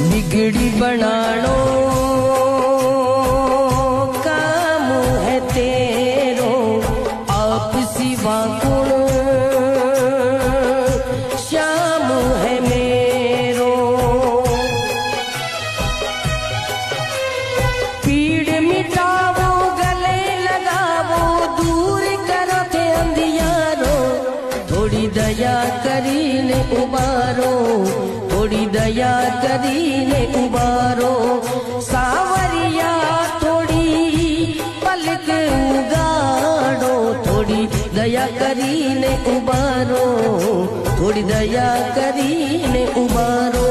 बिगड़ी बनानो काम है तेरो, आप सिवा गुण श्याम है मेरो। पीड़ मिटावो गले लगावो, दूर करो थे अंधियारो, थोड़ी दया करीने उबारो, थोड़ी दया करीने उबारो। सावरिया थोड़ी पलक उगाड़ो, थोड़ी दया करीने उबारो, थोड़ी दया करीने उबारो।